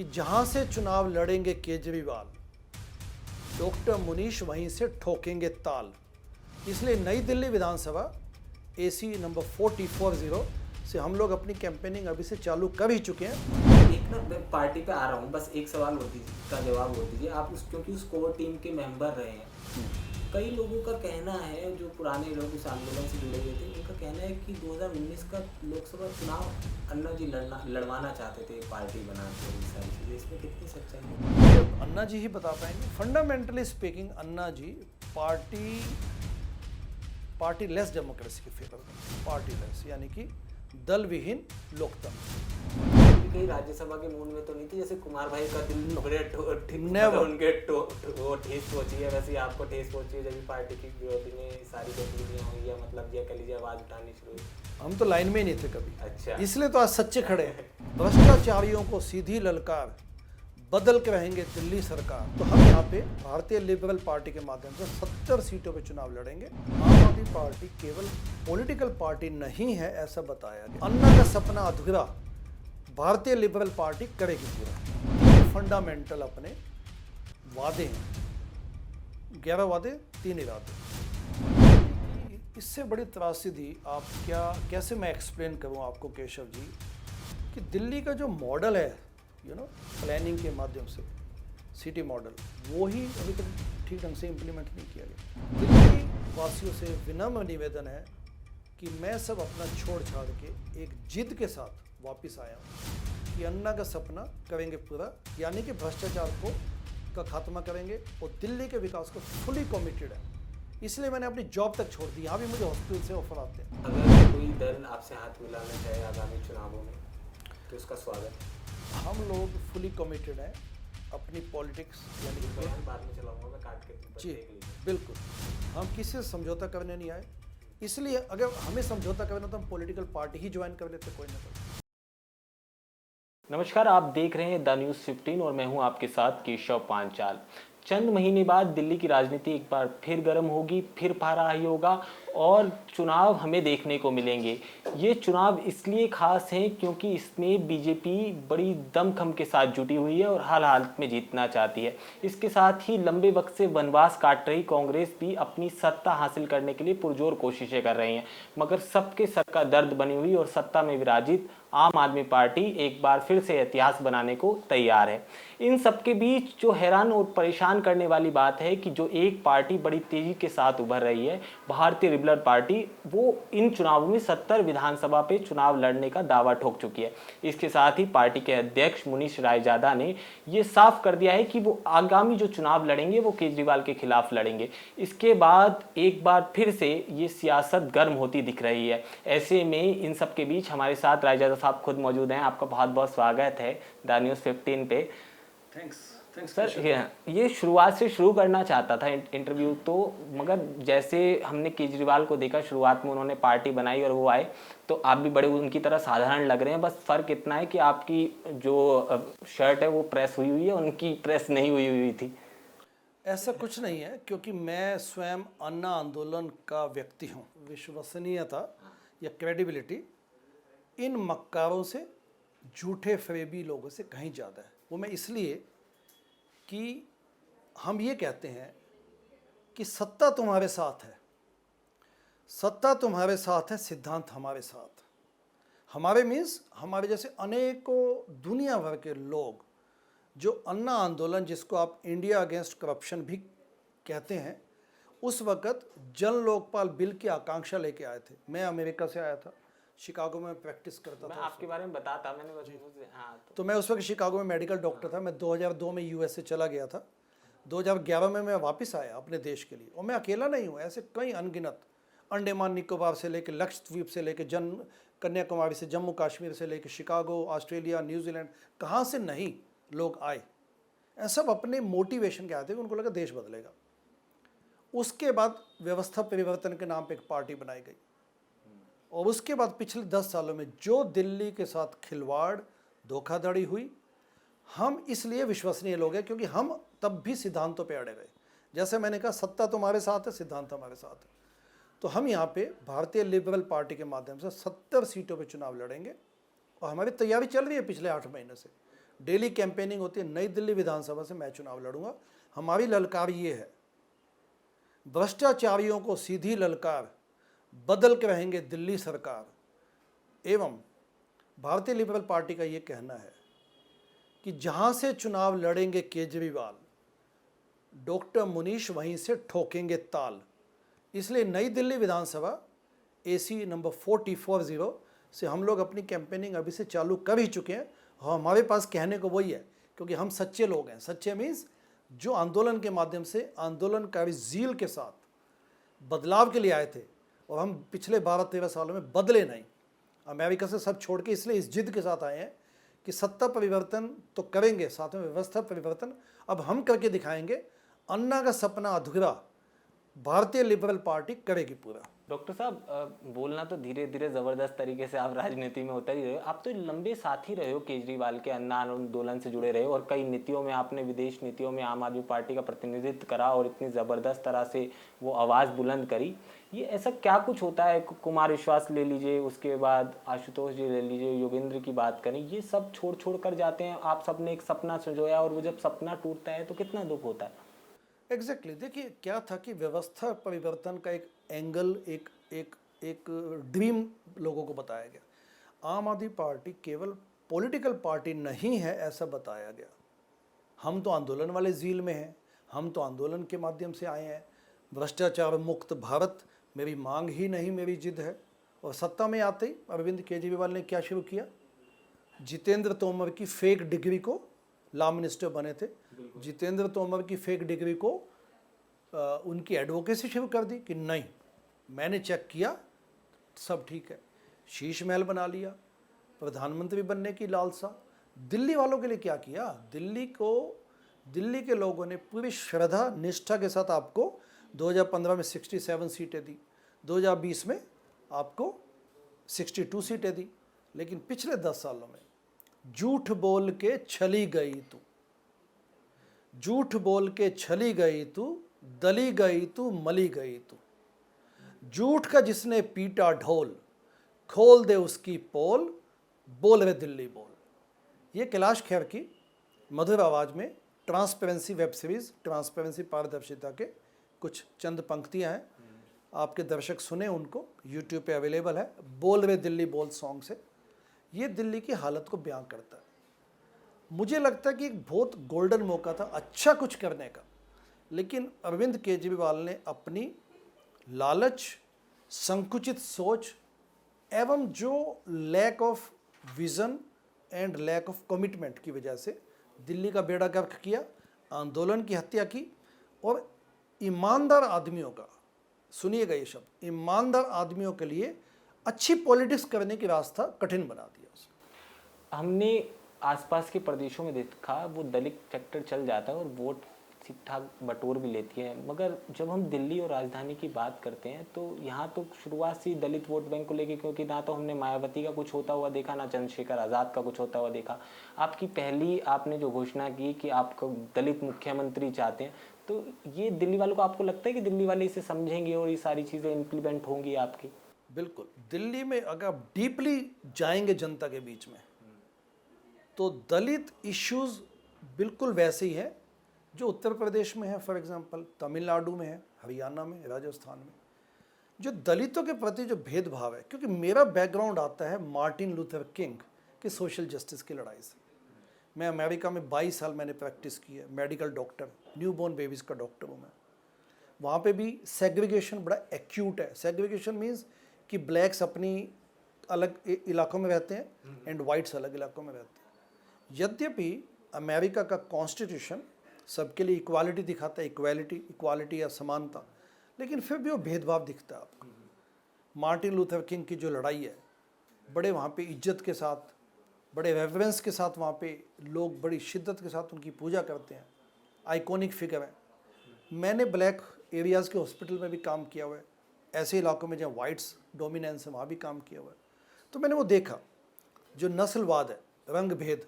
कि जहां से चुनाव लड़ेंगे केजरीवाल, डॉक्टर मुनीश वहीं से ठोकेंगे ताल। इसलिए नई दिल्ली विधानसभा एसी नंबर 4440 से हम लोग अपनी कैंपेनिंग अभी से चालू कर ही चुके हैं। एक ना मैं पार्टी पे आ रहा हूँ, बस एक सवाल का जवाब हो दीजिए आप। क्योंकि उस कोर टीम के मेंबर रहे हैं, कई लोगों का कहना है, जो पुराने लोग उस आंदोलन से जुड़े हुए थे, उनका कहना है कि 2019 का लोकसभा चुनाव अन्ना जी लड़वाना चाहते थे पार्टी बना के। सारी चीज़ें, इसमें कितनी सच्चाई है? अन्ना जी ही बता पाएंगे। फंडामेंटली स्पीकिंग अन्ना जी पार्टी लेस डेमोक्रेसी के फेवर में, पार्टी लेस यानी कि दल विहीन लोकतंत्र। कई राज्यसभा के मूड में तो नहीं थी, जैसे कुमार भाई का दिल बड़े उनके ठेस पहुंची है, वैसे आपको ठेस पहुंची है जब पार्टी की विरोधी में सारी गतिविधियां हुई है, मतलब ये कह लीजिए आवाज उठानी शुरू हुई। हम तो लाइन में ही नहीं थे कभी। अच्छा, इसलिए तो आज सच्चे खड़े हैं। भ्रष्टाचारियों को सीधी ललकार, बदल के रहेंगे दिल्ली सरकार। तो हम यहाँ पे भारतीय लिबरल पार्टी के माध्यम से 70 सीटों पे चुनाव लड़ेंगे। आम आदमी पार्टी केवल पॉलिटिकल पार्टी नहीं है ऐसा बताया गया। अन्ना का सपना अधूरा भारतीय लिबरल पार्टी करेगी पूरा। फंडामेंटल अपने वादे हैं, 11 वादे 3 इरादे। इससे बड़ी त्रासदी आप कैसे मैं एक्सप्लेन करूँ आपको केशव जी, कि दिल्ली का जो मॉडल है प्लानिंग के माध्यम से, सिटी मॉडल, वो ही अभी तक ठीक ढंग से इम्प्लीमेंट नहीं किया गया। दिल्ली वासियों से विनम्र निवेदन है कि मैं सब अपना छोड़ छाड़ के एक जिद के साथ वापस आया हूँ कि अन्ना का सपना करेंगे पूरा, यानी कि भ्रष्टाचार का खात्मा करेंगे और दिल्ली के विकास को फुली कमिटेड है। इसलिए मैंने अपनी जॉब तक छोड़ दी। यहाँ भी मुझे हॉस्पिटल से ऑफर आते हैं। अगर कोई दल आपसे हाथ मिलाना चाहे आगामी चुनावों में तो उसका स्वागत। हम लोग फुली कमिटेड हैं अपनी पॉलिटिक्स, यानी बाद में चलाऊंगा मैं काट के। जी बिल्कुल, हम किसी से समझौता करने नहीं आए। इसलिए अगर हमें समझौता करना तो हम पॉलिटिकल पार्टी ही ज्वाइन कर लेते, कोई ना कोई। नमस्कार, आप देख रहे हैं द न्यूज़ 15 और मैं हूं आपके साथ केशव पांचाल। चंद महीने बाद दिल्ली की राजनीति एक बार फिर गर्म होगी, फिर पारा हाई होगा और चुनाव हमें देखने को मिलेंगे। ये चुनाव इसलिए खास हैं क्योंकि इसमें बीजेपी बड़ी दमखम के साथ जुटी हुई है और हाल हालत में जीतना चाहती है। इसके साथ ही लंबे वक्त से वनवास काट रही कांग्रेस भी अपनी सत्ता हासिल करने के लिए पुरजोर कोशिशें कर रही हैं, मगर सबके सर का दर्द बनी हुई और सत्ता में विराजित आम आदमी पार्टी एक बार फिर से इतिहास बनाने को तैयार है। इन सबके बीच जो हैरान और परेशान करने वाली बात है कि जो एक पार्टी बड़ी तेजी के साथ उभर रही है, भारतीय लिबरल पार्टी, वो इन चुनावों में 70 विधानसभा पे चुनाव लड़ने का दावा ठोक चुकी है। इसके साथ ही पार्टी के अध्यक्ष मुनीश रायजादा ने ये साफ कर दिया है कि वो आगामी जो चुनाव लड़ेंगे वो केजरीवाल के खिलाफ लड़ेंगे। इसके बाद एक बार फिर से ये सियासत गर्म होती दिख रही है। ऐसे में इन सब के बीच हमारे साथ रायजादा साहब खुद मौजूद हैं। आपका बहुत बहुत स्वागत है द न्यूज़ 15 पे। थैंक्स सर, ये शुरुआत से शुरू करना चाहता था इंटरव्यू तो, मगर जैसे हमने केजरीवाल को देखा, शुरुआत में उन्होंने पार्टी बनाई और वो आए, तो आप भी बड़े उनकी तरह साधारण लग रहे हैं। बस फ़र्क इतना है कि आपकी जो शर्ट है वो प्रेस हुई हुई है, उनकी प्रेस नहीं हुई थी। ऐसा कुछ नहीं है, क्योंकि मैं स्वयं अन्ना आंदोलन का व्यक्ति हूँ। विश्वसनीयता या क्रेडिबिलिटी इन मक्कारों से, झूठे फरेबी लोगों से कहीं ज़्यादा है। वो मैं इसलिए कि हम ये कहते हैं कि सत्ता तुम्हारे साथ है, सत्ता तुम्हारे साथ है, सिद्धांत हमारे साथ। हमारे मीन्स हमारे जैसे अनेकों दुनिया भर के लोग जो अन्ना आंदोलन, जिसको आप इंडिया अगेंस्ट करप्शन भी कहते हैं, उस वक़्त जन लोकपाल बिल की आकांक्षा लेके आए थे। मैं अमेरिका से आया था, शिकागो में प्रैक्टिस करता था। आपके बारे में बताता मैंने तो मैं उस वक्त शिकागो में मेडिकल डॉक्टर था। मैं 2002 में यूएस से चला गया था। 2011 में मैं वापस आया अपने देश के लिए। और मैं अकेला नहीं हूँ, ऐसे कई अनगिनत, अंडमान निकोबार से लेकर लक्षद्वीप से लेकर कन्याकुमारी से, जम्मू कश्मीर से लेकर शिकागो, ऑस्ट्रेलिया, न्यूजीलैंड, कहाँ से नहीं लोग आए। सब अपने मोटिवेशन के आए थे, उनको लगा देश बदलेगा। उसके बाद व्यवस्था परिवर्तन के नाम पे एक पार्टी बनाई गई और उसके बाद पिछले 10 सालों में जो दिल्ली के साथ खिलवाड़, धोखाधड़ी हुई, हम इसलिए विश्वसनीय लोग हैं क्योंकि हम तब भी सिद्धांतों पे अड़े रहे। जैसे मैंने कहा, सत्ता तुम्हारे साथ है, सिद्धांत हमारे साथ है। तो हम यहाँ पे भारतीय लिबरल पार्टी के माध्यम से 70 सीटों पे चुनाव लड़ेंगे और हमारी तैयारी चल रही है पिछले 8 महीने से। डेली कैंपेनिंग होती है। नई दिल्ली विधानसभा से मैं चुनाव लड़ूंगा। हमारी ललकार ये है, भ्रष्टाचारियों को सीधी ललकार, बदल के रहेंगे दिल्ली सरकार। एवं भारतीय लिबरल पार्टी का ये कहना है कि जहां से चुनाव लड़ेंगे केजरीवाल, डॉक्टर मुनीश वहीं से ठोकेंगे ताल। इसलिए नई दिल्ली विधानसभा AC नंबर 440 से हम लोग अपनी कैंपेनिंग अभी से चालू कर ही चुके हैं। और हमारे पास कहने को वही है, क्योंकि हम सच्चे लोग हैं। सच्चे मीन्स जो आंदोलन के माध्यम से आंदोलनकारी ज़ील के साथ बदलाव के लिए आए थे, और हम पिछले 12-13 सालों में बदले नहीं, अमेरिका से सब छोड़ के इसलिए इस जिद के साथ आए हैं कि सत्ता परिवर्तन तो करेंगे, साथ में व्यवस्था परिवर्तन अब हम करके दिखाएंगे। अन्ना का सपना अधूरा भारतीय लिबरल पार्टी करेगी पूरा। डॉक्टर साहब, बोलना तो धीरे धीरे ज़बरदस्त तरीके से आप राजनीति में उतर ही रहे हो। आप तो लंबे साथी रहे हो केजरीवाल के, अन्ना आंदोलन से जुड़े रहे हो, और कई नीतियों में आपने विदेश नीतियों में आम आदमी पार्टी का प्रतिनिधित्व करा और इतनी ज़बरदस्त तरह से वो आवाज़ बुलंद करी। ये ऐसा क्या कुछ होता है, कुमार विश्वास ले लीजिए, उसके बाद आशुतोष जी ले लीजिए, योगेंद्र की बात करें, ये सब छोड़ कर जाते हैं। आप सबने एक सपना संजोया, और वो जब सपना टूटता है तो कितना दुख होता है। एग्जैक्टली देखिए क्या था कि व्यवस्था परिवर्तन का एक एंगल, एक ड्रीम लोगों को बताया गया। आम आदमी पार्टी केवल पॉलिटिकल पार्टी नहीं है ऐसा बताया गया। हम तो आंदोलन वाले ज़ील में हैं, हम तो आंदोलन के माध्यम से आए हैं। भ्रष्टाचार मुक्त भारत मेरी मांग ही नहीं, मेरी जिद है। और सत्ता में आते ही अरविंद केजरीवाल ने क्या शुरू किया, जितेंद्र तोमर की फेक डिग्री को, लॉ मिनिस्टर बने थे, जितेंद्र तोमर की फेक डिग्री को उनकी एडवोकेसी शुरू कर दी कि नहीं, मैंने चेक किया सब ठीक है। शीश महल बना लिया, प्रधानमंत्री बनने की लालसा। दिल्ली वालों के लिए क्या किया, दिल्ली के लोगों ने पूरी श्रद्धा निष्ठा के साथ आपको 2015 में 67 सीटें दी, 2020 में आपको 62 सीटें दी। लेकिन पिछले 10 सालों में झूठ बोल के छली गई तू, झूठ बोल के छली गई तू, दली गई तू, मली गई तू। झूठ का जिसने पीटा ढोल, खोल दे उसकी पोल, बोल रे दिल्ली बोल। ये कैलाश खेर की मधुर आवाज़ में ट्रांसपेरेंसी वेब सीरीज़, ट्रांसपेरेंसी पारदर्शिता के कुछ चंद पंक्तियां हैं। आपके दर्शक सुने उनको, यूट्यूब पे अवेलेबल है। बोल रे दिल्ली बोल सॉन्ग से ये दिल्ली की हालत को बयां करता है। मुझे लगता है कि एक बहुत गोल्डन मौका था अच्छा कुछ करने का, लेकिन अरविंद केजरीवाल ने अपनी लालच, संकुचित सोच एवं जो lack of vision and lack of commitment की वजह से दिल्ली का बेड़ा गर्क किया, आंदोलन की हत्या की, और ईमानदार आदमियों का, सुनिएगा ये शब्द, ईमानदार आदमियों के लिए अच्छी पॉलिटिक्स करने की रास्ता कठिन बना दिया उसने। हमने आसपास के प्रदेशों में देखा, वो दलित फैक्टर चल जाता है और वोट ठीक ठाक बटोर भी लेती है, मगर जब हम दिल्ली और राजधानी की बात करते हैं तो यहाँ तो शुरुआत से दलित वोट बैंक को लेके, क्योंकि ना तो हमने मायावती का कुछ होता हुआ देखा, ना चंद्रशेखर आज़ाद का कुछ होता हुआ देखा। आपकी पहली आपने जो घोषणा की कि आप दलित मुख्यमंत्री चाहते हैं, तो ये दिल्ली वालों को, आपको लगता है कि दिल्ली वाले इसे समझेंगे और ये सारी चीज़ें इम्प्लीमेंट होंगी आपकी? बिल्कुल। दिल्ली में अगर आप डीपली जाएंगे जनता के बीच में, तो दलित इश्यूज बिल्कुल वैसे ही है जो उत्तर प्रदेश में है, फॉर एग्जांपल तमिलनाडु में है, हरियाणा में, राजस्थान में। जो दलितों के प्रति जो भेदभाव है, क्योंकि मेरा बैकग्राउंड आता है मार्टिन लूथर किंग की सोशल जस्टिस की लड़ाई से। मैं अमेरिका में 22 साल मैंने प्रैक्टिस की है, मेडिकल डॉक्टर, न्यूबॉर्न बेबीज़ का डॉक्टर हूँ मैं। वहाँ पे भी सेग्रीगेशन बड़ा एक्यूट है। सेग्रीगेशन मीन्स कि ब्लैक्स अपनी अलग इलाकों में रहते हैं एंड वाइट्स अलग इलाकों में रहते हैं। यद्यपि अमेरिका का कॉन्स्टिट्यूशन सबके लिए इक्वालिटी दिखाता है, इक्वालिटी या समानता, लेकिन फिर भी वो भेदभाव दिखता है आपको। मार्टिन लूथर किंग की जो लड़ाई है, बड़े वहाँ पे इज्जत के साथ, बड़े रेफरेंस के साथ वहाँ पे लोग बड़ी शिद्दत के साथ उनकी पूजा करते हैं, आइकॉनिक फिगर है। मैंने ब्लैक एरियाज़ के हॉस्पिटल में भी काम किया हुआ है, ऐसे इलाकों में जहाँ वाइट्स डोमिनेंस है वहाँ भी काम किया हुआ है। तो मैंने वो देखा जो नस्लवाद है, रंग भेद,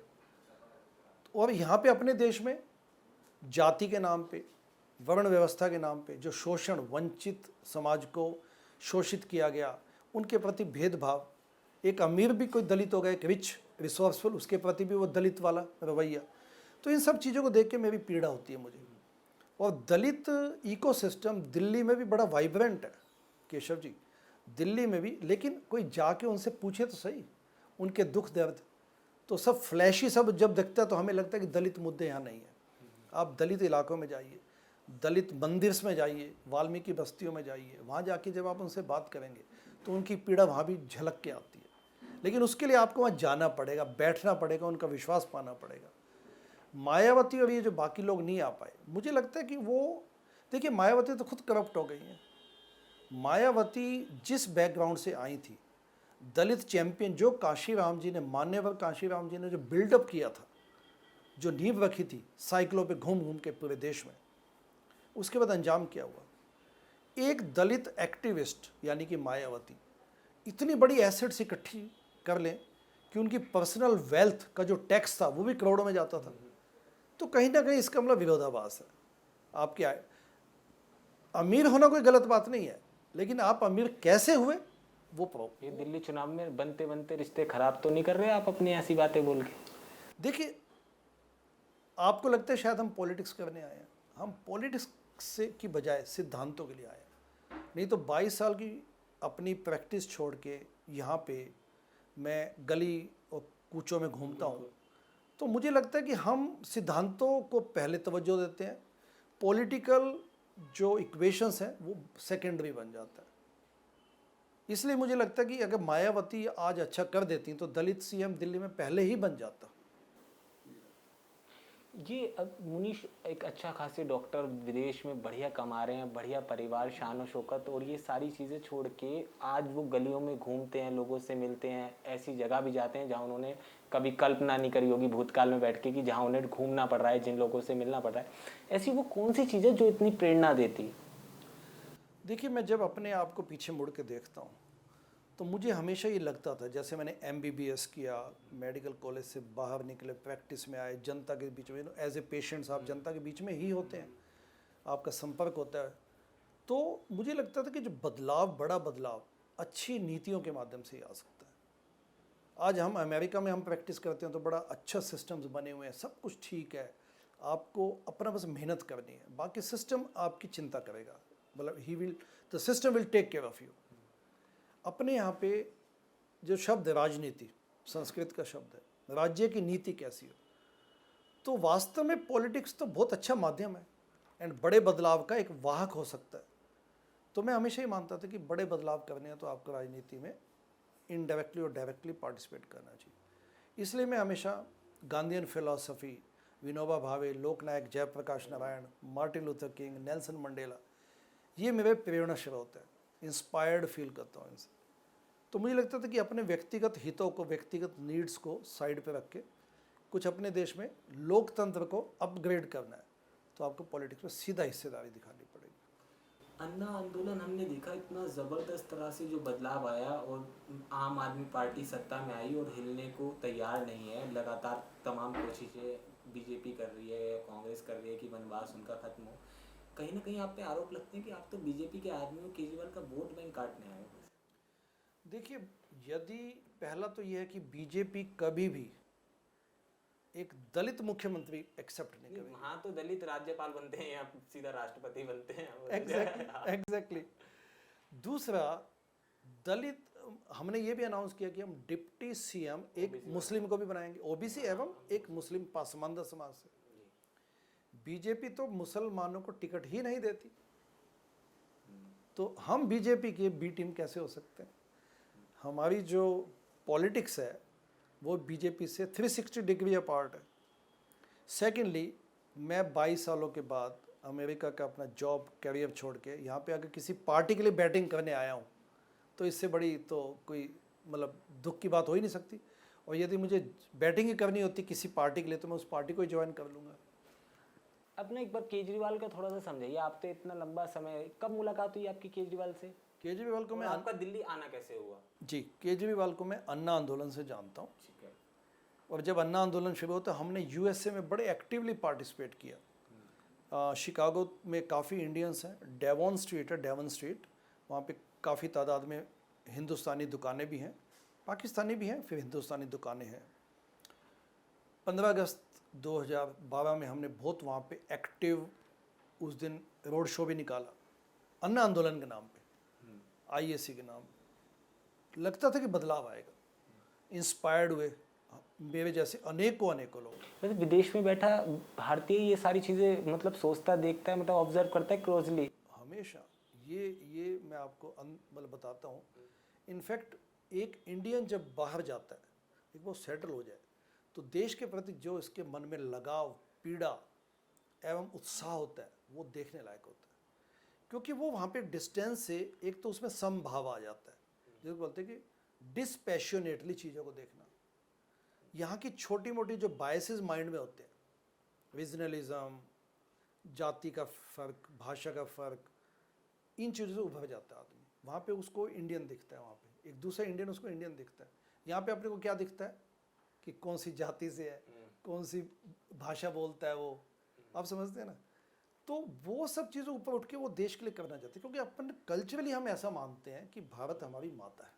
और यहाँ पे अपने देश में जाति के नाम पे, वर्ण व्यवस्था के नाम पे जो शोषण, वंचित समाज को शोषित किया गया, उनके प्रति भेदभाव। एक अमीर भी कोई दलित होगा, एक रिच रिसोर्सफुल, उसके प्रति भी वो दलित वाला रवैया। तो इन सब चीज़ों को देख के मेरी पीड़ा होती है मुझे। और दलित इकोसिस्टम दिल्ली में भी बड़ा वाइब्रेंट है केशव जी, दिल्ली में भी, लेकिन कोई जाके उनसे पूछे तो सही उनके दुख दर्द। तो सब फ्लैशी सब जब दिखता है तो हमें लगता है कि दलित मुद्दे यहाँ नहीं है। आप दलित इलाकों में जाइए, दलित मंदिर में जाइए, वाल्मीकि बस्तियों में जाइए, वहाँ जाके जब आप उनसे बात करेंगे तो उनकी पीड़ा वहाँ भी झलक के आती है। लेकिन उसके लिए आपको वहाँ जाना पड़ेगा, बैठना पड़ेगा, उनका विश्वास पाना पड़ेगा। मायावती और ये जो बाकी लोग नहीं आ पाए, मुझे लगता है कि वो, देखिए मायावती तो खुद करप्ट हो गई हैं। मायावती जिस बैकग्राउंड से आई थी, दलित चैंपियन, जो काशीराम जी ने, मान्यवर काशीराम जी ने जो बिल्डअप किया था, जो नींव रखी थी साइकिलों पे घूम घूम के पूरे देश में, उसके बाद अंजाम क्या हुआ? एक दलित एक्टिविस्ट यानी कि मायावती इतनी बड़ी एसेट्स इकट्ठी कर लें कि उनकी पर्सनल वेल्थ का जो टैक्स था वो भी करोड़ों में जाता था। तो कहीं ना कहीं इसका मतलब विरोधाभास है। आप क्या है, अमीर होना कोई गलत बात नहीं है, लेकिन आप अमीर कैसे हुए वो प्रॉब्लम। ये दिल्ली चुनाव में बनते बनते रिश्ते खराब तो नहीं कर रहे आप अपनी ऐसी बातें बोल के? देखिए, आपको लगता है शायद हम पॉलिटिक्स करने आए हैं। हम पॉलिटिक्स से की बजाय सिद्धांतों के लिए आए हैं। नहीं तो 22 साल की अपनी प्रैक्टिस छोड़ के यहाँ पे मैं गली और कूचों में घूमता हूँ, तो मुझे लगता है कि हम सिद्धांतों को पहले तवज्जो देते हैं, पॉलिटिकल जो इक्वेशंस हैं वो सेकेंडरी बन जाता है। इसलिए मुझे लगता है कि अगर मायावती आज अच्छा कर देती तो दलित सीएम दिल्ली में पहले ही बन जाता। ये अब मुनीश एक अच्छा खासे डॉक्टर विदेश में बढ़िया कमा रहे हैं, बढ़िया परिवार, शान और शौकत, और ये सारी चीज़ें छोड़ के आज वो गलियों में घूमते हैं, लोगों से मिलते हैं, ऐसी जगह भी जाते हैं जहाँ उन्होंने कभी कल्पना नहीं करी होगी भूतकाल में बैठ के कि जहाँ उन्हें घूमना पड़ रहा है, जिन लोगों से मिलना पड़ रहा है। ऐसी वो कौन सी चीज़ें जो इतनी प्रेरणा देती? देखिए, मैं जब अपने आप को पीछे मुड़ के देखता हूँ तो मुझे हमेशा ये लगता था, जैसे मैंने MBBS किया, मेडिकल कॉलेज से बाहर निकले, प्रैक्टिस में आए, जनता के बीच में, एज ए पेशेंट्स आप जनता के बीच में ही होते हैं, आपका संपर्क होता है। तो मुझे लगता था कि जो बदलाव, बड़ा बदलाव अच्छी नीतियों के माध्यम से ही आ सकता है। आज हम अमेरिका में हम प्रैक्टिस करते हैं तो बड़ा अच्छा सिस्टम्स बने हुए हैं, सब कुछ ठीक है, आपको अपना बस मेहनत करनी है, बाकी सिस्टम आपकी चिंता करेगा, मतलब the system will take care of you. अपने यहाँ पे जो शब्द है राजनीति, संस्कृत का शब्द है, राज्य की नीति कैसी हो, तो वास्तव में पॉलिटिक्स तो बहुत अच्छा माध्यम है एंड बड़े बदलाव का एक वाहक हो सकता है। तो मैं हमेशा ही मानता था कि बड़े बदलाव करने हैं तो आपको राजनीति में इनडायरेक्टली और डायरेक्टली पार्टिसिपेट करना चाहिए। इसलिए मैं हमेशा Gandhian philosophy, Vinoba Bhave, Loknayak Jayaprakash Narayan, Martin Luther King, Nelson Mandela, ये मेरे प्रेरणा स्रोत है, इंस्पायर्ड फील करता हूँ इनसे। तो मुझे लगता था कि अपने व्यक्तिगत हितों को, व्यक्तिगत नीड्स को साइड पे रख के कुछ अपने देश में लोकतंत्र को अपग्रेड करना है तो आपको पॉलिटिक्स में सीधा हिस्सेदारी दिखानी पड़ेगी। अन्ना आंदोलन हमने देखा इतना ज़बरदस्त तरह से जो बदलाव आया, और आम आदमी पार्टी सत्ता में आई और हिलने को तैयार नहीं है। लगातार तमाम कोशिशें बीजेपी कर रही है या कांग्रेस कर रही है कि वनवास उनका खत्म हो। कहीं ना कहीं आप पे आरोप लगते हैं कि आप तो बीजेपी के आदमी हो, केजरीवाल का वोट बैंक काटने आए हो। देखिए, यदि पहला तो यह है कि बीजेपी कभी भी एक दलित मुख्यमंत्री एक्सेप्ट नहीं करेगी। हाँ, तो दलित राज्यपाल बनते हैं या सीधा राष्ट्रपति बनते हैं। एग्जैक्टली। दूसरा, दलित, हमने ये भी अनाउंस किया कि हम डिप्टी सीएम एक मुस्लिम को भी बनाएंगे, ओबीसी एवं एक मुस्लिम पासमानदा समाज से। बीजेपी तो मुसलमानों को टिकट ही नहीं देती, तो हम बीजेपी की बी टीम कैसे हो सकते हैं? हमारी जो पॉलिटिक्स है वो बीजेपी से 360 डिग्री अपार्ट है। सेकेंडली, मैं 22 सालों के बाद अमेरिका का अपना जॉब कैरियर छोड़ के यहाँ पे अगर किसी पार्टी के लिए बैटिंग करने आया हूँ तो इससे बड़ी तो कोई मतलब दुख की बात हो ही नहीं सकती। और यदि मुझे बैटिंग ही करनी होती किसी पार्टी के लिए तो मैं उस पार्टी को ही ज्वाइन कर लूँगा। अपने एक बार केजरीवाल का थोड़ा सा समझाइए, आप तो इतना लंबा समय, कब मुलाकात हुई आपकी केजरीवाल से? केजरीवाल को मैं, आपका दिल्ली आना कैसे हुआ? जी, केजरीवाल को मैं अन्ना आंदोलन से जानता हूँ। ठीक है। और जब अन्ना आंदोलन शुरू होता हमने यूएसए में बड़े एक्टिवली पार्टिसिपेट किया। शिकागो में काफ़ी इंडियंस हैं, डेवॉन स्ट्रीट है, डेवन स्ट्रीट, वहाँ पे काफ़ी तादाद में हिंदुस्तानी दुकानें भी हैं, पाकिस्तानी भी हैं, फिर हिंदुस्तानी दुकानें हैं। 15 अगस्त 2012 में हमने बहुत वहाँ पे एक्टिव उस दिन रोड शो भी निकाला, अन्ना आंदोलन के नाम पे, आईएसी के नाम पे। लगता था कि बदलाव आएगा, इंस्पायर्ड हुए मेरे जैसे अनेकों लोग। वैसे विदेश में बैठा भारतीय ये सारी चीज़ें मतलब सोचता, देखता है, मतलब ऑब्जर्व करता है क्लोजली हमेशा ये मैं आपको मतलब बताता हूँ। इनफैक्ट एक इंडियन जब बाहर जाता है, एक वो सेटल हो जाए, तो देश के प्रति जो इसके मन में लगाव, पीड़ा एवं उत्साह होता है, वो देखने लायक होता है। क्योंकि वो वहाँ पे डिस्टेंस से एक तो उसमें समभाव आ जाता है, जिसको बोलते हैं कि डिस्पैशनेटली चीज़ों को देखना। यहाँ की छोटी मोटी जो बायसेस माइंड में होते हैं, रीजनलिज्म, जाति का फ़र्क, भाषा का फ़र्क, इन चीज़ों से उभर जाता है आदमी। वहाँ पे उसको इंडियन दिखता है, वहाँ पे एक दूसरा इंडियन उसको इंडियन दिखता है। यहाँ पे अपने को क्या दिखता है कि कौन सी जाति से है, कौन सी भाषा बोलता है वो, आप समझते हैं ना। तो वो सब चीज़ें ऊपर उठ के वो देश के लिए करना चाहते हैं, क्योंकि अपन कल्चरली हम ऐसा मानते हैं कि भारत हमारी माता है।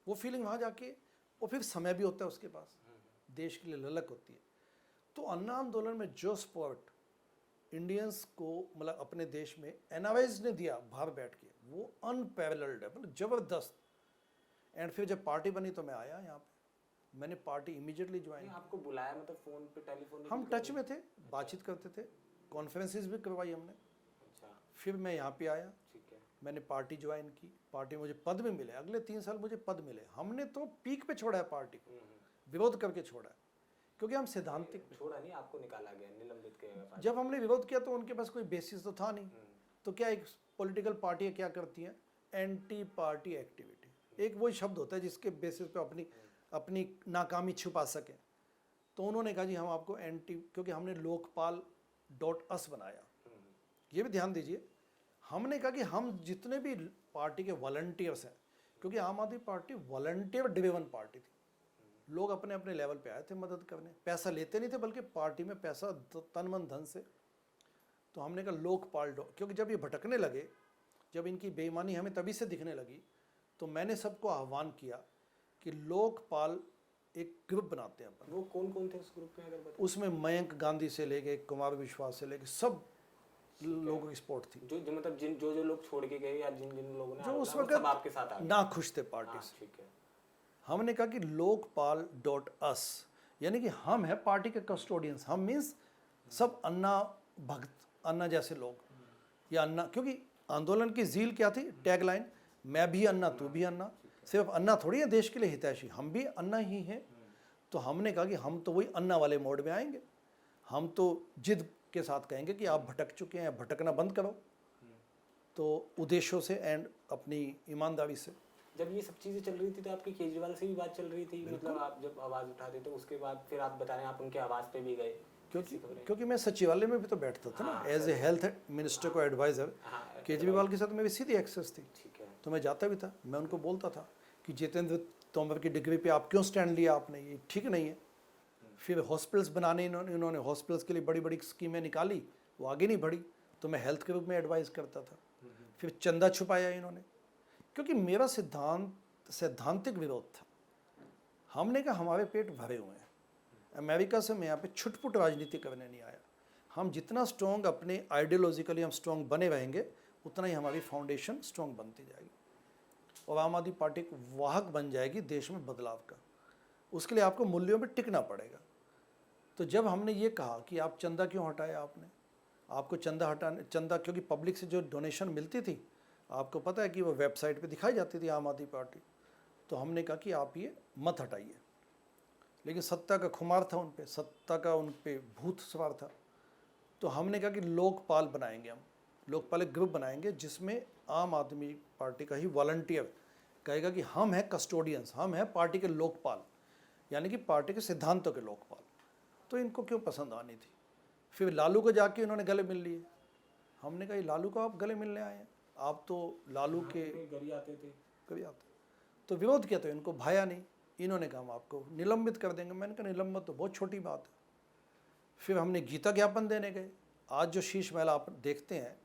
वो फीलिंग वहाँ जाके, और फिर समय भी होता है उसके पास, देश के लिए ललक होती है। तो अन्ना आंदोलन में जो स्पोर्ट इंडियंस को मतलब अपने देश में एनआरआईज ने दिया बाहर बैठ के, वो अनपैरेलल्ड है, मतलब ज़बरदस्त। एंड फिर जब पार्टी बनी तो मैं आया यहाँ पे, मैंने पार्टी इमीडिएटली ज्वाइन। आपको बुलाया मतलब फ़ोन पे, टेलीफोन? हम टच में थे, बातचीत करते थे, कॉन्फ्रेंसेस भी करवाई हमने। अच्छा, फिर मैं यहाँ पे आया, ठीक है। मैंने पार्टी ज्वाइन की, पार्टी में मुझे पद भी मिले, अगले 3 साल मुझे पद मिले। हमने तो पीक पे छोड़ा है पार्टी को, विरोध करके छोड़ा है, क्योंकि हम सैद्धांतिक। छोड़ा नहीं, आपको निकाला गया, निलंबित किया गया। जब हमने विरोध किया तो उनके पास कोई बेसिस तो था नहीं। तो क्या एक पॉलिटिकल पार्टियाँ क्या करती हैं, एंटी पार्टी एक्टिविटी, एक वही शब्द होता है जिसके बेसिस पे अपनी नाकामी छुपा सकें। तो उन्होंने कहा जी हम आपको एंटी, क्योंकि हमने lokpal.us बनाया, ये भी ध्यान दीजिए। हमने कहा कि हम जितने भी पार्टी के वॉलंटियर्स हैं, क्योंकि आम आदमी पार्टी वॉलंटियर ड्रिवन पार्टी थी, लोग अपने अपने लेवल पे आए थे मदद करने, पैसा लेते नहीं थे, बल्कि पार्टी में पैसा तन मन धन से। तो हमने कहा लोकपाल, क्योंकि जब ये भटकने लगे, जब इनकी बेईमानी हमें तभी से दिखने लगी, तो मैंने सबको आह्वान किया कि लोकपाल एक ग्रुप बनाते हैं अपन। वो कौन कौन थे उस ग्रुप में, अगर बताओ? उसमें मयंक गांधी से लेके कुमार विश्वास से लेके सब लोगों की सपोर्ट थी। जो मतलब जो लोग छोड़ के गए या जिन लोगों ने जो उस सब वक्त आपके साथ आ गए? ना खुश थे पार्टी से। ठीक है। हमने कहा कि lokpal.us, यानी कि हम है पार्टी के कस्टोडियंस। हम मीन्स सब अन्ना भक्त, अन्ना जैसे लोग, या अन्ना, क्योंकि आंदोलन की जील क्या थी, टैगलाइन, मैं भी अन्ना तू भी अन्ना। सिर्फ अन्ना थोड़ी है देश के लिए हितैषी, हम भी अन्ना ही हैं। तो हमने कहा कि हम तो वही अन्ना वाले मोड में आएंगे, हम तो जिद के साथ कहेंगे कि आप भटक चुके हैं, भटकना बंद करो। तो उद्देश्यों से एंड अपनी ईमानदारी से। जब ये सब चीज़ें चल रही थी तो आपकी केजरीवाल से भी बात चल रही थी, मतलब आप जब आवाज़ उठाते तो उसके बाद फिर आप बता रहे हैं आप उनके आवाज़ पे भी गए? क्योंकि मैं सचिवालय में भी तो बैठता था ना, एज ए हेल्थ मिनिस्टर को एडवाइज़र। केजरीवाल के साथ मेरी सीधी एक्सेस थी, ठीक है। तो मैं जाता भी था, मैं उनको बोलता था कि जितेंद्र तोमर की डिग्री पे आप क्यों स्टैंड लिया आपने, ये ठीक नहीं है। फिर हॉस्पिटल्स बनाने इन्होंने हॉस्पिटल्स के लिए बड़ी बड़ी स्कीमें निकाली, वो आगे नहीं बढ़ी, तो मैं हेल्थ के रूप में एडवाइस करता था। फिर चंदा छुपाया इन्होंने, क्योंकि मेरा सैद्धांतिक विरोध था। हमने कहा हमारे पेट भरे हुए हैं, अमेरिका से मैं यहाँ पे छुटपुट राजनीति करने नहीं आया। हम जितना स्ट्रॉन्ग अपने आइडियोलॉजिकली हम स्ट्रॉन्ग बने रहेंगे, उतना ही हमारी फाउंडेशन स्ट्रॉन्ग बनती जाएगी और आम आदमी पार्टी एक वाहक बन जाएगी देश में बदलाव का। उसके लिए आपको मूल्यों में टिकना पड़ेगा। तो जब हमने ये कहा कि आप चंदा क्यों हटाया, आपको चंदा हटाने, चंदा क्योंकि पब्लिक से जो डोनेशन मिलती थी, आपको पता है कि वो वेबसाइट पे दिखाई जाती थी आम आदमी पार्टी। तो हमने कहा कि आप ये मत हटाइए, लेकिन सत्ता का खुमार था उन पे, सत्ता का उन पे भूत सवार था। तो हमने कहा कि लोकपाल बनाएंगे, हम लोकपाल एक ग्रुप बनाएंगे जिसमें आम आदमी पार्टी का ही वॉलंटियर कहेगा कि हम हैं कस्टोडियंस, हम हैं पार्टी के लोकपाल, यानी कि पार्टी के सिद्धांतों के लोकपाल। तो इनको क्यों पसंद आनी थी। फिर लालू को जाके इन्होंने गले मिल लिए। हमने कहा लालू को आप गले मिलने आए हैं, आप तो लालू के घर ही आते थे, कभी आते। तो विरोध किया, तो इनको भाया नहीं, इन्होंने कहा हम आपको निलंबित कर देंगे। मैंने कहा निलंबित तो बहुत छोटी बात है। फिर हमने गीता ज्ञापन देने गए। आज जो शीश महल आप देखते हैं,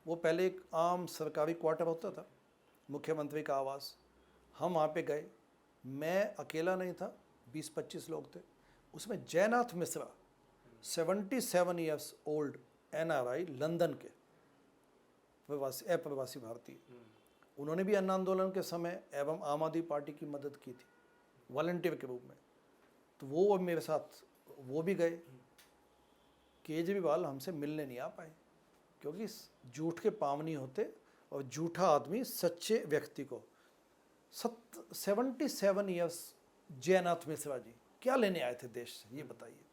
वो पहले एक आम सरकारी क्वार्टर होता था, मुख्यमंत्री का आवास। हम वहाँ पे गए, मैं अकेला नहीं था, 20-25 लोग थे। उसमें Jaynath Mishra 77 years old NRI London के अप्रवासी भारतीय, उन्होंने भी अन्ना आंदोलन के समय एवं आम आदमी पार्टी की मदद की थी वॉलंटियर के रूप में, तो वो मेरे साथ वो भी गए। केजरीवाल हमसे मिलने नहीं आ पाए क्योंकि झूठ के पाँव नहीं होते और झूठा आदमी सच्चे व्यक्ति को 77 ईयर्स जयनाथ मिश्रा जी क्या लेने आए थे देश से, ये बताइए।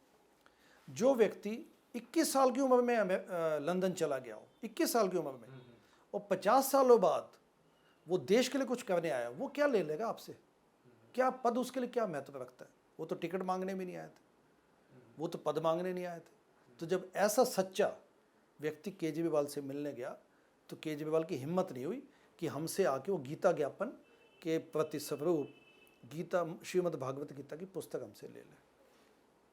जो व्यक्ति 21 साल की उम्र में लंदन चला गया हो, 21 साल की उम्र में, और 50 सालों बाद वो देश के लिए कुछ करने आया, वो क्या ले लेगा आपसे? क्या पद उसके लिए क्या महत्व रखता है? वो तो टिकट मांगने भी नहीं आए थे, वो तो पद मांगने नहीं आए थे। तो जब ऐसा सच्चा व्यक्ति केजरीवाल से मिलने गया तो केजरीवाल की हिम्मत नहीं हुई कि हमसे आके वो गीता ज्ञापन के प्रति स्वरूप गीता श्रीमद् भागवत गीता की पुस्तक हमसे ले लें।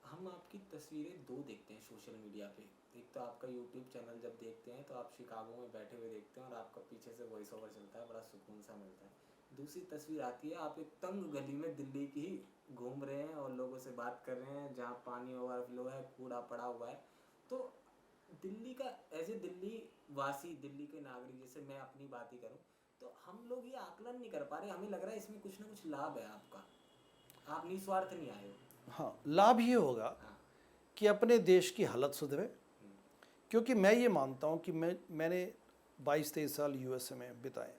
हम आपकी तस्वीरें दो देखते हैं सोशल मीडिया पे। एक तो आपका यूट्यूब चैनल जब देखते हैं तो आप शिकागो में बैठे हुए देखते हैं और आपका पीछे से वॉइस ओवर चलता है, बड़ा सुकून सा मिलता है। दूसरी तस्वीर आती है, आप एक तंग गली में दिल्ली की ही घूम रहे हैं और लोगों से बात कर रहे हैं जहाँ पानी ओवरफ्लो है, कूड़ा पड़ा हुआ है। तो दिल्ली का एज ए दिल्ली वासी, दिल्ली के नागरिक, जैसे मैं अपनी बात ही करूँ तो हम लोग ये आकलन नहीं कर पा रहे। हमें लग रहा है इसमें कुछ ना कुछ लाभ है आपका, आप निस्वार्थ नहीं आए हो। हाँ, लाभ ये होगा कि अपने देश की हालत सुधरे, क्योंकि मैं ये मानता हूँ कि मैंने 22-23 साल यूएसए में बिताए।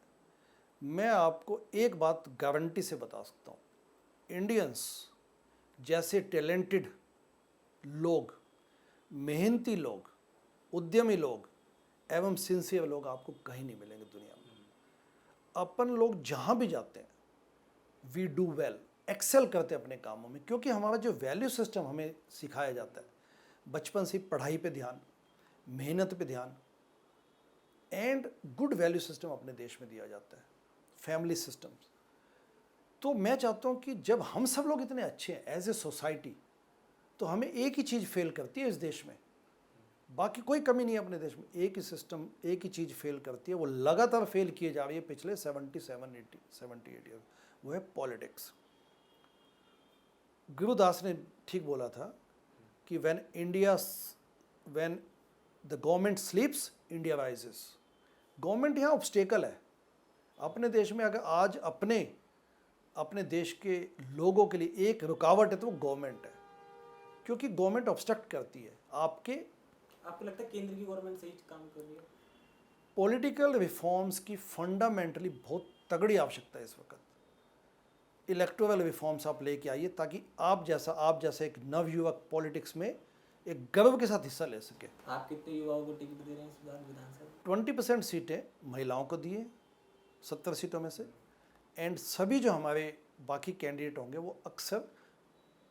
मैं आपको एक बात गारंटी से बता सकता हूँ, इंडियंस जैसे टैलेंटेड लोग, मेहनती लोग, उद्यमी लोग एवं सिंसियर लोग आपको कहीं नहीं मिलेंगे दुनिया में। अपन लोग जहाँ भी जाते हैं वी डू वेल, एक्सेल करते हैं अपने कामों में, क्योंकि हमारा जो वैल्यू सिस्टम हमें सिखाया जाता है बचपन से, पढ़ाई पे ध्यान, मेहनत पे ध्यान एंड गुड वैल्यू सिस्टम अपने देश में दिया जाता है, फैमिली सिस्टम्स। तो मैं चाहता हूँ कि जब हम सब लोग इतने अच्छे हैं एज ए सोसाइटी, तो हमें एक ही चीज़ फेल करती है इस देश में, बाकी कोई कमी नहीं है अपने देश में, एक ही सिस्टम, एक ही चीज़ फेल करती है, वो लगातार फेल किए जा रही है पिछले 78 ईयर, वो है पॉलिटिक्स। गुरुदास ने ठीक बोला था कि when the government स्लीप्स India rises. Government यहाँ ऑब्स्टेकल है अपने देश में। अगर आज अपने देश के लोगों के लिए एक रुकावट है तो वो गवर्नमेंट है, क्योंकि गवर्नमेंट ऑब्स्ट्रक्ट करती है आपको लगता है केंद्र की गवर्नमेंट सही काम कर रही है? पॉलिटिकल रिफॉर्म्स की फंडामेंटली बहुत तगड़ी आवश्यकता है इस वक्त। इलेक्टोरल रिफॉर्म्स आप लेके आइए ताकि आप जैसा एक नवयुवक पॉलिटिक्स में एक गर्व के साथ हिस्सा ले सके। आप कितने युवाओं को टिकट दे रहे हैं इस बार विधानसभा? 20% सीटें महिलाओं को दिए 70 सीटों में से, एंड सभी जो हमारे बाकी कैंडिडेट होंगे वो अक्सर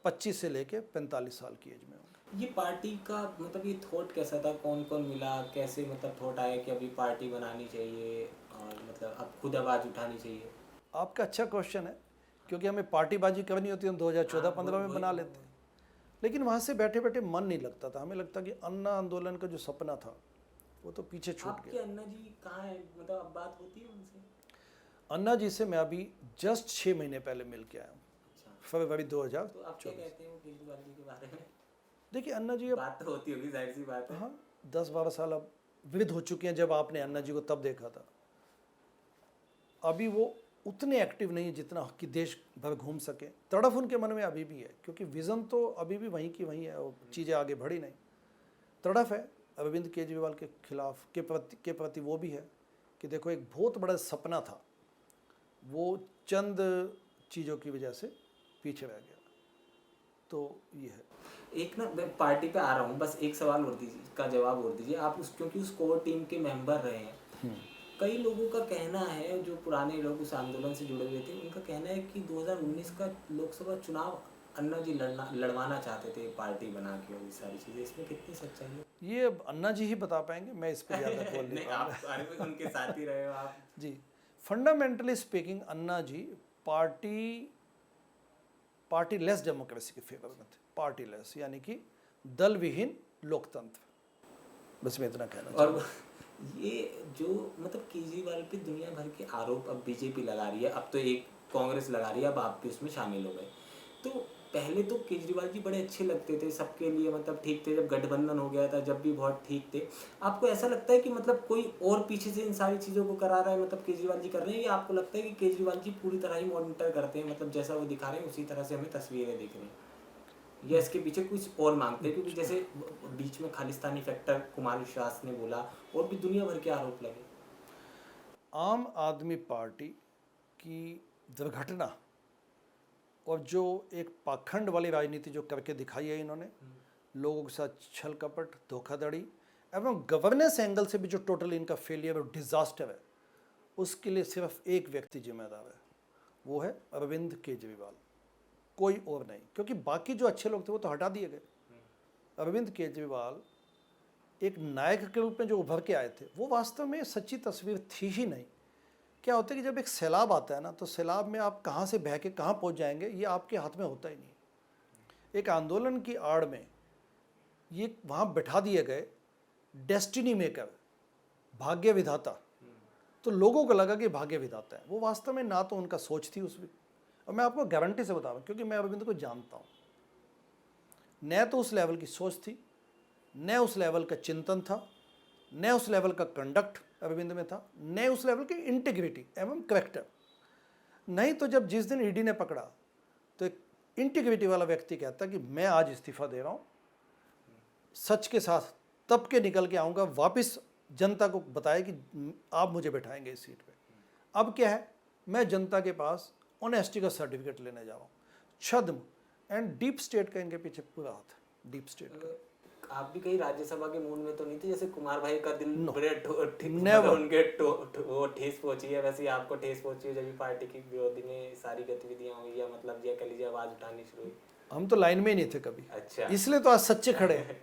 25 से लेके 45 साल की एज में होंगे। ये पार्टी का मतलब ये थॉट कैसा था, कौन कौन मिला, कैसे मतलब थॉट आया कि अभी पार्टी बनानी चाहिए और मतलब अब खुद आवाज़ उठानी चाहिए? आपका अच्छा क्वेश्चन है, क्योंकि हमें पार्टीबाजी करनी होती है, हम 2014-15 में बना लेते हैं, लेकिन वहाँ से बैठे बैठे मन नहीं लगता था। हमें लगता कि अन्ना आंदोलन का जो सपना था वो तो पीछे छूट आपके गया। अन्ना जी कहाँ है, मतलब अब बात होती है उनसे? अन्ना जी से मैं अभी जस्ट 6 महीने पहले मिल के आया हूँ, फरवरी 2024। तो आप क्या कहते हैं वो केजरीवाल जी के बारे में? देखिए अन्ना जी, अब बात तो होती होगी, जाहिर सी बात है। हाँ 10-12 साल अब विविध हो चुके हैं। जब आपने अन्ना जी को तब देखा था, अभी वो उतने एक्टिव नहीं जितना कि देश भर घूम सके। तड़फ उनके मन में अभी भी है, क्योंकि विज़न तो अभी भी वहीं की वहीं है, वो चीज़ें आगे बढ़ी नहीं। तड़फ है अरविंद केजरीवाल के खिलाफ के प्रति वो भी है कि देखो एक बहुत बड़ा सपना था, वो चंद चीज़ों की वजह से पीछे रह गया। तो ये है। एक ना मैं पार्टी पे आ रहा हूँ, बस एक सवाल और दीजिए, का जवाब और दीजिए आप। क्योंकि उस कोर टीम के मेंबर रहे हैं, कई लोगों का कहना है, जो पुराने लोग उस आंदोलन से जुड़े हुए थे, उनका कहना है कि 2019 का लोकसभा चुनाव अन्ना जी लड़वाना चाहते थे पार्टी बना के और ये सारी चीज़ें। इसमें कितनी सच्चाई है? ये अब अन्ना जी ही बता पाएंगे, मैं इस पर ज़्यादा बोल नहीं पाऊंगा। आप उनके साथ ही रहे हो आप जी। फंडामेंटली स्पीकिंग अन्ना जी पार्टी लेस डेमोक्रेसी के फेवर में थे। पार्टी लेस यानी कि दल विहीन लोकतंत्र, बस मैं इतना कहना चाहता हूँ। और ये जो मतलब केजरीवाल पे दुनिया भर के आरोप अब बीजेपी लगा रही है, अब तो एक कांग्रेस लगा रही है, अब आप भी उसमें शामिल हो गए। तो पहले तो केजरीवाल जी बड़े अच्छे लगते थे सबके लिए, मतलब ठीक थे, जब गठबंधन हो गया था जब भी बहुत ठीक थे। आपको ऐसा लगता है कि मतलब कोई और पीछे से इन सारी चीज़ों को करा रहा है, मतलब केजरीवाल जी कर रहे हैं, या आपको लगता है कि केजरीवाल जी पूरी तरह ही मॉनिटर करते हैं, मतलब जैसा वो दिखा रहे हैं उसी तरह से हमें तस्वीरें दिख रही हैं, या इसके पीछे कुछ और मांगते हैं? क्योंकि जैसे बीच में खालिस्तानी फैक्टर कुमार विश्वास ने बोला, और भी दुनिया भर के आरोप लगे। आम आदमी पार्टी की दुर्घटना और जो एक पाखंड वाली राजनीति जो करके दिखाई है इन्होंने, लोगों के साथ छल कपट, धोखाधड़ी एवं गवर्नेंस एंगल से भी जो टोटल इनका फेलियर और डिजास्टर है, उसके लिए सिर्फ एक व्यक्ति जिम्मेदार है, वो है अरविंद केजरीवाल, कोई और नहीं। क्योंकि बाकी जो अच्छे लोग थे वो तो हटा दिए गए। अरविंद केजरीवाल एक नायक के रूप में जो उभर के आए थे, वो वास्तव में सच्ची तस्वीर थी ही नहीं। क्या होता है कि जब एक सैलाब आता है ना, तो सैलाब में आप कहाँ से बह के कहाँ पहुँच जाएंगे ये आपके हाथ में होता ही नहीं। एक आंदोलन की आड़ में ये वहाँ बिठा दिए गए डेस्टिनी मेकर, भाग्य विधाता। तो लोगों को लगा कि भाग्य विधाता है, वो वास्तव में ना तो उनका सोच थी उसमें। और मैं आपको गारंटी से बता रहा हूँ, क्योंकि मैं अरविंद को जानता हूँ, न तो उस लेवल की सोच थी, न उस लेवल का चिंतन था, न उस लेवल का कंडक्ट अरविंद में था, न उस लेवल की इंटीग्रिटी एवं करेक्टर। नहीं तो जब जिस दिन ईडी ने पकड़ा तो एक इंटीग्रिटी वाला व्यक्ति कहता कि मैं आज इस्तीफा दे रहा हूँ, सच के साथ तब के निकल के आऊँगा, वापस जनता को बताया कि आप मुझे बैठाएंगे इस सीट पे। अब क्या है, मैं जनता के पास ऑनेस्टी का सर्टिफिकेट लेने जा रहा हूँ। छद्म एंड डीप स्टेट का इनके पीछे पूरा हाथ है, डीप स्टेट का। आप भी कहीं राज्यसभा के मूड में तो नहीं थे? जैसे कुमार भाई का दिल No. बड़े Never. उनके वो ठेस पहुंची है, वैसे ही आपको ठेस पहुंची है जब भी पार्टी की विरोधी में सारी गतिविधियां हुई, या मतलब ये कह लीजिए आवाज उठानी शुरू हुई? हम तो लाइन में ही नहीं थे कभी। अच्छा, इसलिए तो आज सच्चे खड़े हैं।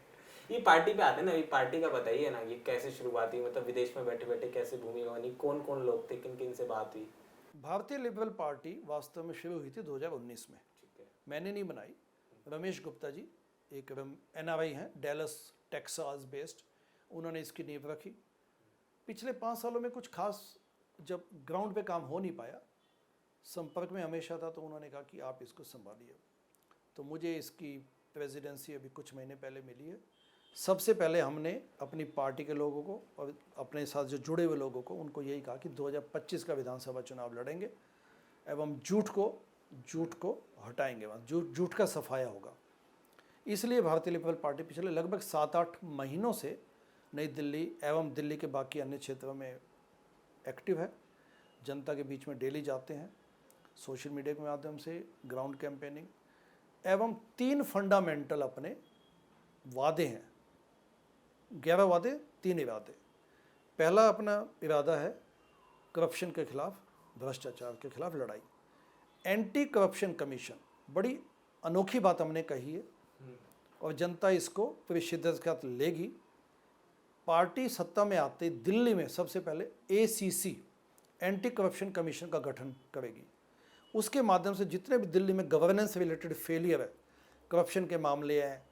ये पार्टी पे आते हैं ना, ये पार्टी का बताइए ना, ये कैसे शुरुआत हुई, मतलब विदेश में बैठे बैठे कैसे भूमिका बनी, कौन कौन लोग थे, किन किन से बात हुई? भारतीय लिबरल पार्टी वास्तव में शुरू हुई थी 2019 में। ठीक है। मैंने नहीं बनाई, रमेश गुप्ता जी एक NRI हैं, डेलस टेक्सास बेस्ड, उन्होंने इसकी नींव रखी। पिछले 5 सालों में कुछ खास जब ग्राउंड पे काम हो नहीं पाया, संपर्क में हमेशा था, तो उन्होंने कहा कि आप इसको संभालिए। तो मुझे इसकी प्रेसिडेंसी अभी कुछ महीने पहले मिली है। सबसे पहले हमने अपनी पार्टी के लोगों को और अपने साथ जो जुड़े हुए लोगों को, उनको यही कहा कि 2025 का विधानसभा चुनाव लड़ेंगे एवं झूठ को हटाएंगे, झूठ का सफाया होगा। इसलिए भारतीय लिबरल पार्टी पिछले लगभग 7-8 महीनों से नई दिल्ली एवं दिल्ली के बाकी अन्य क्षेत्रों में एक्टिव है। जनता के बीच में डेली जाते हैं, सोशल मीडिया के माध्यम से ग्राउंड कैंपेनिंग, एवं 3 फंडामेंटल अपने वादे हैं, 11 वादे, 3 इरादे। पहला अपना इरादा है करप्शन के खिलाफ, भ्रष्टाचार के खिलाफ लड़ाई। एंटी करप्शन कमीशन, बड़ी अनोखी बात हमने कही है और जनता इसको पूरी शिद्दत के साथ लेगी। पार्टी सत्ता में आते दिल्ली में सबसे पहले ACC, एंटी करप्शन कमीशन का गठन करेगी। उसके माध्यम से जितने भी दिल्ली में गवर्नेंस रिलेटेड फेलियर है, करप्शन के मामले हैं,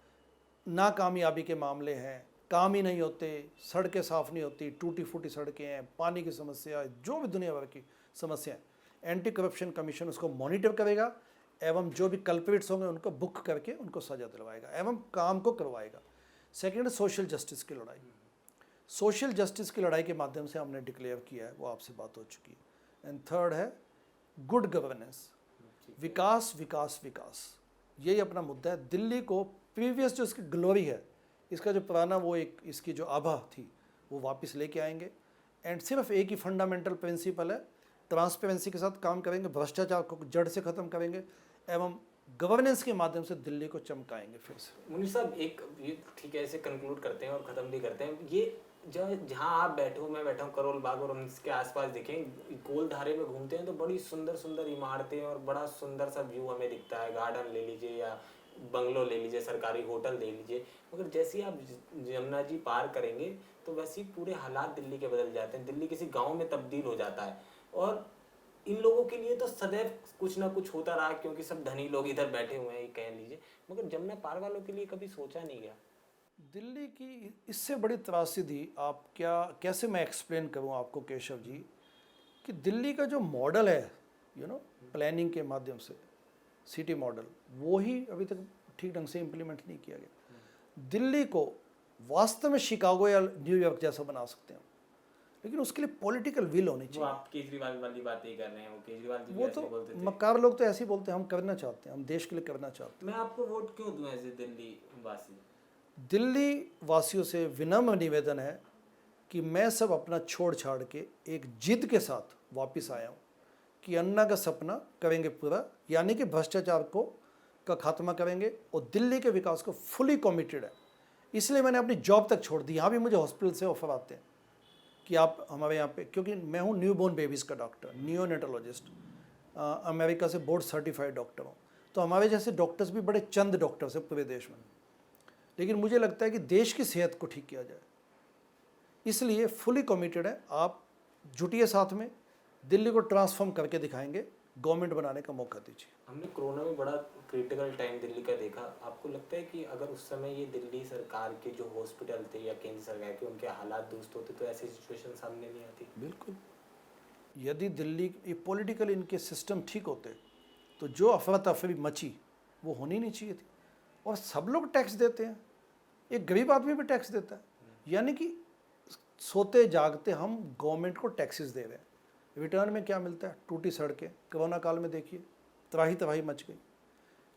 नाकामयाबी के मामले हैं, काम ही नहीं होते, सड़कें साफ़ नहीं होती, टूटी फूटी सड़कें हैं, पानी की समस्या, जो भी दुनिया भर की समस्या है, एंटी करप्शन कमीशन उसको मॉनिटर करेगा एवं जो भी कल्प्रिट्स होंगे उनको बुक करके उनको सजा दिलवाएगा एवं काम को करवाएगा। सेकेंड, सोशल जस्टिस की लड़ाई। सोशल जस्टिस की लड़ाई के माध्यम से हमने डिक्लेयर किया है, वो आपसे बात हो चुकी है। एंड थर्ड है गुड गवर्नेंस, विकास विकास विकास, यही अपना मुद्दा है। दिल्ली को प्रीवियस जो इसकी ग्लोरी है, इसका जो पुराना वो एक इसकी जो आभा थी, वो वापस लेके आएंगे। एंड सिर्फ एक ही फंडामेंटल प्रिंसिपल है, ट्रांसपेरेंसी के साथ काम करेंगे, भ्रष्टाचार को जड़ से ख़त्म करेंगे एवं गवर्नेंस के माध्यम से दिल्ली को चमकाएंगे फिर से। मुनीर साहब, एक ये ठीक है, ऐसे कंक्लूड करते हैं और ख़त्म भी करते हैं। ये जहाँ आप बैठे हो, मैं बैठा हूँ करोल बाग, और हम इसके आसपास देखें, गोलधारे में घूमते हैं तो बड़ी सुंदर सुंदर इमारतें और बड़ा सुंदर सा व्यू हमें दिखता है। गार्डन ले लीजिए या बंगलो ले लीजिए, सरकारी होटल ले लीजिए, मगर जैसे ही आप यमुना जी पार करेंगे तो वैसे ही पूरे हालात दिल्ली के बदल जाते हैं। दिल्ली किसी गाँव में तब्दील हो जाता है। और इन लोगों के लिए तो सदैव कुछ ना कुछ होता रहा, क्योंकि सब धनी लोग इधर बैठे हुए हैं, कह लीजिए, मगर जमुना पार वालों के लिए कभी सोचा नहीं गया। दिल्ली की इससे बड़ी त्रासदी आप कैसे मैं एक्सप्लेन करूं आपको केशव जी, कि दिल्ली का जो मॉडल है प्लानिंग के माध्यम से, सिटी मॉडल, वो ही अभी तक ठीक ढंग से इम्प्लीमेंट नहीं किया गया। दिल्ली को वास्तव में शिकागो या न्यूयॉर्क जैसा बना सकते हैं, लेकिन उसके लिए पॉलिटिकल विल होनी वो चाहिए। आप केजरीवाल वाली बातें ही कर रहे हैं, वो केजरीवाल जी भी वो ऐसे तो बोलते थे। मक्कार लोग तो ऐसे ही बोलते हैं, हम करना चाहते हैं, हम देश के लिए करना चाहते मैं आपको वोट क्यों दूं एज ए दिल्ली वासी? हैं। दिल्ली वासियों से विनम्र निवेदन है कि मैं सब अपना छोड़ छाड़ के एक जिद के साथ वापस आया हूँ कि अन्ना का सपना करेंगे पूरा, यानी कि भ्रष्टाचार को का खात्मा करेंगे और दिल्ली के विकास को फुली कमिटेड है। इसलिए मैंने अपनी जॉब तक छोड़ दी। यहाँ भी मुझे हॉस्पिटल से ऑफर आते हैं कि आप हमारे यहाँ पे, क्योंकि मैं हूँ न्यूबॉर्न बेबीज़ का डॉक्टर, नियोनेटोलॉजिस्ट, अमेरिका से बोर्ड सर्टिफाइड डॉक्टर हूँ। तो हमारे जैसे डॉक्टर्स भी बड़े चंद डॉक्टर्स हैं पूरे देश में, लेकिन मुझे लगता है कि देश की सेहत को ठीक किया जाए, इसलिए फुली कमिटेड है। आप जुटिए साथ में, दिल्ली को ट्रांसफॉर्म करके दिखाएंगे, गवर्नमेंट बनाने का मौका दीजिए। हमने कोरोना में बड़ा क्रिटिकल टाइम दिल्ली का देखा। आपको लगता है कि अगर उस समय ये दिल्ली सरकार के जो हॉस्पिटल थे या केंद्र सरकार के उनके हालात दुरुस्त होते तो ऐसी सिचुएशन सामने नहीं आती? बिल्कुल, यदि दिल्ली ये पॉलिटिकल इनके सिस्टम ठीक होते तो जो अफरा तफरी मची वो होनी नहीं चाहिए थी। और सब लोग टैक्स देते हैं, एक गरीब आदमी भी टैक्स देता है, यानी कि सोते जागते हम गवर्नमेंट को टैक्सेस दे रहे हैं, रिटर्न में क्या मिलता है? टूटी सड़कें। कोरोना काल में देखिए त्राही तबाही मच गई,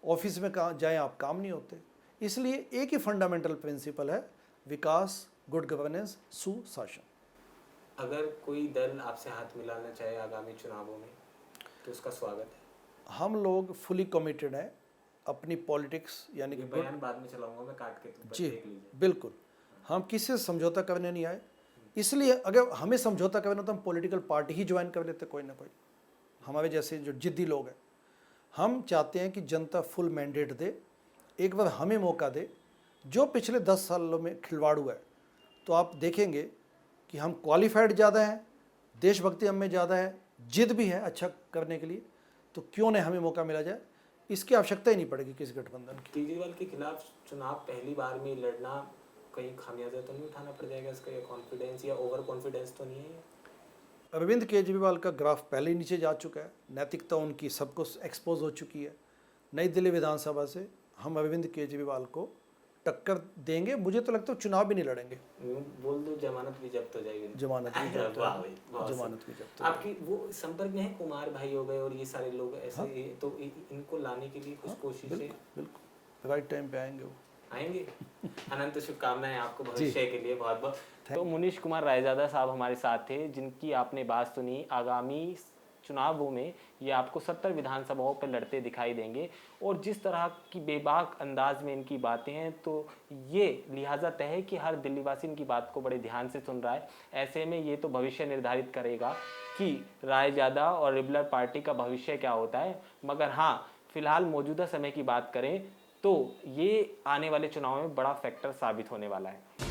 ऑफिस में कहाँ जाएं आप, काम नहीं होते। इसलिए एक ही फंडामेंटल प्रिंसिपल है, विकास, गुड गवर्नेंस, सुशासन। अगर कोई दल आपसे हाथ मिलाना चाहे आगामी चुनावों में तो उसका स्वागत है। हम लोग फुली कमिटेड हैं अपनी पॉलिटिक्स, यानी कि बयान बाद में चलाऊंगा मैं काट के, तो जी देख लीजिए। बिल्कुल, हम किसी से समझौता करने नहीं आए। इसलिए अगर हमें समझौता करना तो हम पॉलिटिकल पार्टी ही ज्वाइन कर लेते, कोई ना कोई, हमारे जैसे जो जिद्दी लोग हैं। हम चाहते हैं कि जनता फुल मैंडेट दे, एक बार हमें मौका दे। जो पिछले 10 सालों में खिलवाड़ हुआ है, तो आप देखेंगे कि हम क्वालिफाइड ज़्यादा हैं, देशभक्ति हम में ज़्यादा है, जिद भी है अच्छा करने के लिए, तो क्यों नहीं हमें मौका मिला जाए। इसकी आवश्यकता ही नहीं पड़ेगी किसी गठबंधन की। केजरीवाल के खिलाफ चुनाव पहली बार में लड़ना कहीं खामियाजा तो नहीं उठाना पड़ जाएगा इसका, या कॉन्फिडेंस या ओवर कॉन्फिडेंस तो नहीं है? अरविंद केजरीवाल का ग्राफ पहले ही नीचे जा चुका है, नैतिकता उनकी सबको एक्सपोज हो चुकी है। नई दिल्ली विधानसभा से हम अरविंद केजरीवाल को टक्कर देंगे। मुझे तो लगता है चुनाव भी नहीं लड़ेंगे, बोल दो जमानत भी जब्त हो जाएगी। जमानत भी जब्त वाह भाई, बहुत जमानत भी जब्त। आपकी वो संपर्क में है कुमार भाई हो गए और ये सारे लोग ऐसे, हाँ? तो इनको लाने के लिए कुछ कोशिशें बिल्कुल राइट टाइम पे आएंगे वो। आएंगे। अनंत शुभकामनाएं आपको भविष्य के लिए, बहुत बहुत। तो मुनीश कुमार रायजादा साहब हमारे साथ थे, जिनकी आपने बात सुनी। आगामी चुनावों में ये आपको 70 विधानसभाओं पर लड़ते दिखाई देंगे, और जिस तरह की बेबाक अंदाज में इनकी बातें हैं, तो ये लिहाजा तय है कि हर दिल्लीवासी इनकी बात को बड़े ध्यान से सुन रहा है। ऐसे में ये तो भविष्य निर्धारित करेगा कि रायजादा और लिबरल पार्टी का भविष्य क्या होता है। मगर हाँ, फिलहाल मौजूदा समय की बात करें तो ये आने वाले चुनाव में बड़ा फैक्टर साबित होने वाला है।